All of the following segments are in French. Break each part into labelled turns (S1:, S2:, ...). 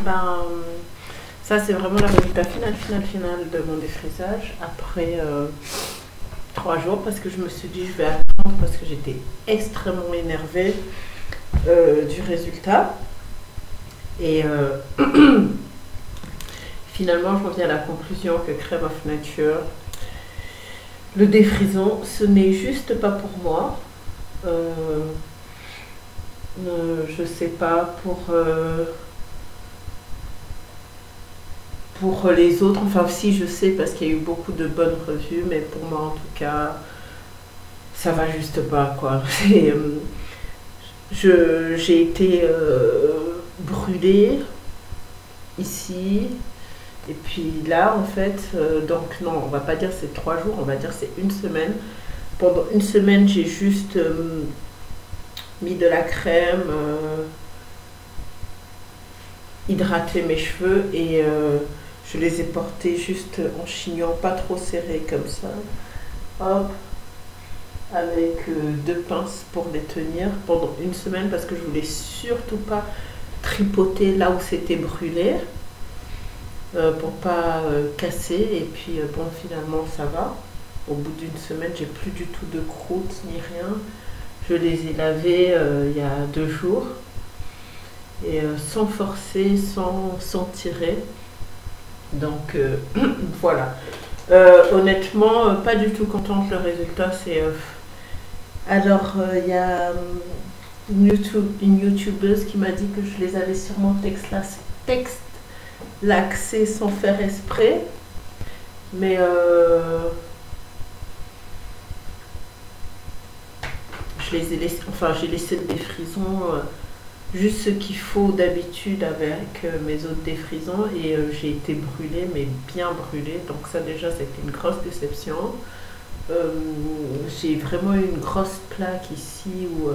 S1: Ben, ça, c'est vraiment le résultat final de mon défrisage après 3 jours parce que je me suis dit je vais attendre parce que j'étais extrêmement énervée du résultat. Et finalement, je reviens à la conclusion que Crème of Nature, le défrisant, ce n'est juste pas pour moi. Je sais pas pour les autres, enfin si je sais parce qu'il y a eu beaucoup de bonnes revues, mais pour moi en tout cas, ça va juste pas quoi. J'ai été brûlée ici, et puis là en fait, donc non, on va pas dire c'est 3 jours, on va dire c'est une semaine. Pendant une semaine, j'ai juste mis de la crème, hydraté mes cheveux et je les ai portés juste en chignon, pas trop serré comme ça. Hop, avec 2 pinces pour les tenir pendant une semaine parce que je voulais surtout pas tripoter là où c'était brûlé pour pas casser. Et puis bon, finalement ça va. Au bout d'une semaine, j'ai plus du tout de croûte ni rien. Je les ai lavés il y a 2 jours et sans forcer, sans tirer. Donc voilà. Honnêtement, pas du tout contente. Le résultat, c'est. Alors, il y a une youtubeuse qui m'a dit que je les avais sûrement texte-laxés sans faire exprès. Mais je les ai laissés, enfin, j'ai laissé le défrisant juste ce qu'il faut d'habitude avec mes autres défrisants et j'ai été brûlée, mais bien brûlée. Donc ça déjà, c'était une grosse déception. J'ai vraiment eu une grosse plaque ici où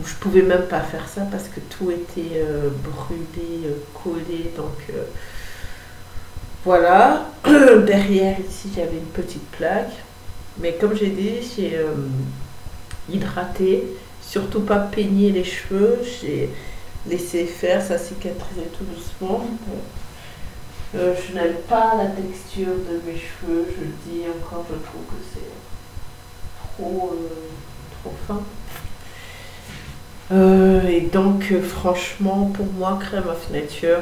S1: je pouvais même pas faire ça parce que tout était brûlé, collé. Donc voilà. Derrière ici, j'avais une petite plaque. Mais comme j'ai dit, j'ai hydraté, surtout pas peigner les cheveux. J'ai laissé faire, ça cicatrisait tout doucement. Je n'aime pas la texture de mes cheveux, je le dis encore, je trouve que c'est trop fin. Et donc, franchement, pour moi, Crème of Nature,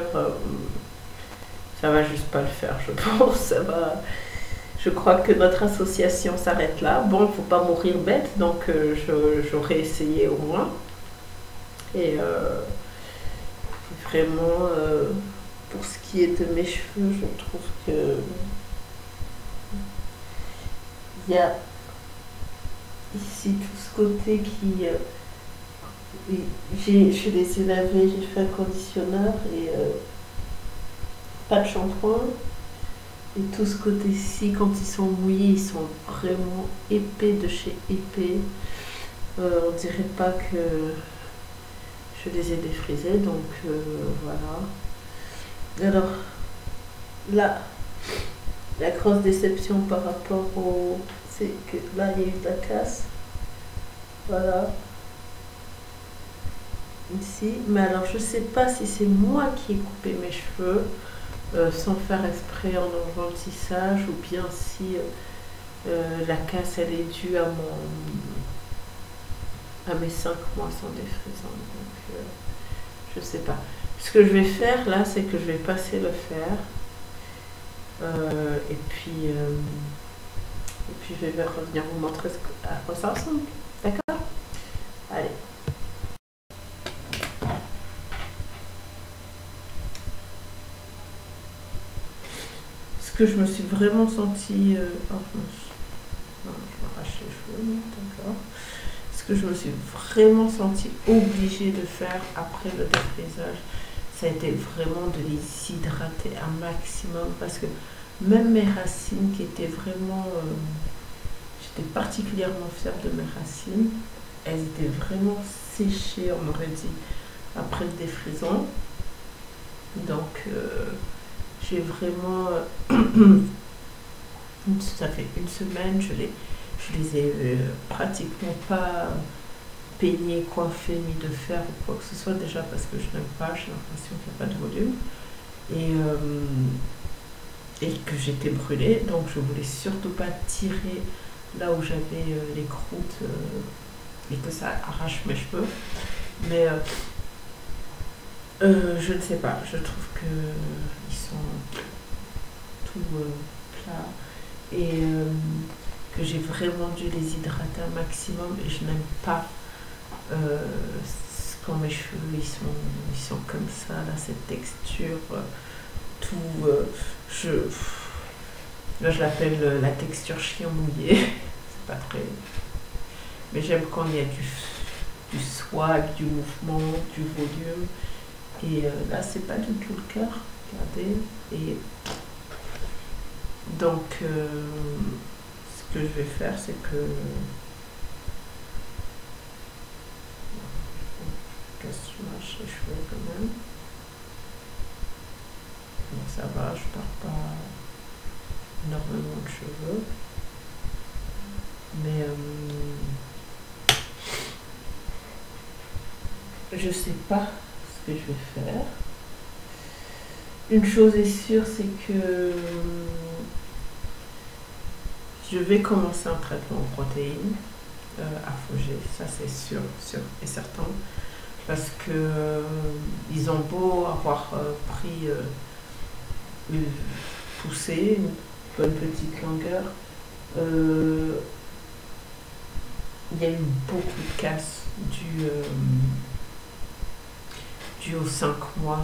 S1: ça va juste pas le faire, je pense. Ça va. Je crois que notre association s'arrête là. Bon, il ne faut pas mourir bête, donc j'aurais essayé au moins. Et vraiment, pour ce qui est de mes cheveux, je trouve que il y a ici tout ce côté qui... je les ai lavés, j'ai fait un conditionneur et pas de shampoing. Et tout ce côté-ci, quand ils sont mouillés, ils sont vraiment épais de chez épais. On dirait pas que je les ai défrisés, donc voilà. Alors, là, la grosse déception par rapport au... c'est que là, il y a eu de la casse. Voilà. Ici. Mais alors, je sais pas si c'est moi qui ai coupé mes cheveux sans faire exprès en enlevant le tissage ou bien si la casse, elle est due à mes 5 mois sans défrisant. Donc, je sais pas. Ce que je vais faire là, c'est que je vais passer le fer. Et puis je vais revenir vous montrer à quoi ça ressemble. D'accord? Allez. Ce que je me suis vraiment sentie... oh, non, je m'arrache les cheveux, d'accord. Ce que je me suis vraiment sentie obligée de faire après le défrisage, ça a été vraiment de les hydrater un maximum parce que même mes racines qui étaient vraiment... j'étais particulièrement fière de mes racines. Elles étaient vraiment séchées, on aurait dit, après le défrisant. Donc, j'ai vraiment... ça fait une semaine, je les ai pratiquement pas peigner, coiffer, ni de faire ou quoi que ce soit, déjà parce que je n'aime pas, j'ai l'impression qu'il n'y a pas de volume. Et que j'étais brûlée, donc je voulais surtout pas tirer là où j'avais les croûtes et que ça arrache mes cheveux. Mais je ne sais pas, je trouve qu'ils sont tout plats et que j'ai vraiment dû les hydrater un maximum et je n'aime pas quand mes cheveux ils sont comme ça, là, cette texture tout là je l'appelle la texture chien mouillé. C'est pas très, mais j'aime quand il y a du swag, du mouvement, du volume. Et là, c'est pas du tout le cas. Regardez. Et donc, ce que je vais faire, c'est que je casse les cheveux quand même. Donc ça va, je perds pas énormément de cheveux. Mais je sais pas ce que je vais faire. Une chose est sûre, c'est que je vais commencer un traitement en protéines à Fogé, ça c'est sûr et certain. Parce que ils ont beau avoir pris une poussée, une bonne petite longueur, il y a eu beaucoup de casse dû aux 5 mois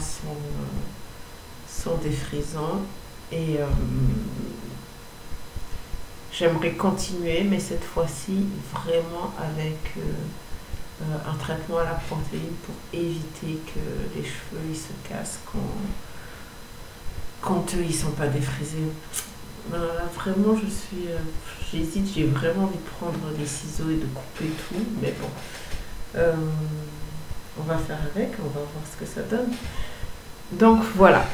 S1: sans défrisant. Et j'aimerais continuer, mais cette fois-ci vraiment avec un traitement à la protéine pour éviter que les cheveux ils se cassent quand eux ils sont pas défrisés. Là, vraiment j'hésite, j'ai vraiment envie de prendre les ciseaux et de couper tout, mais bon, on va faire avec, on va voir ce que ça donne. Donc voilà.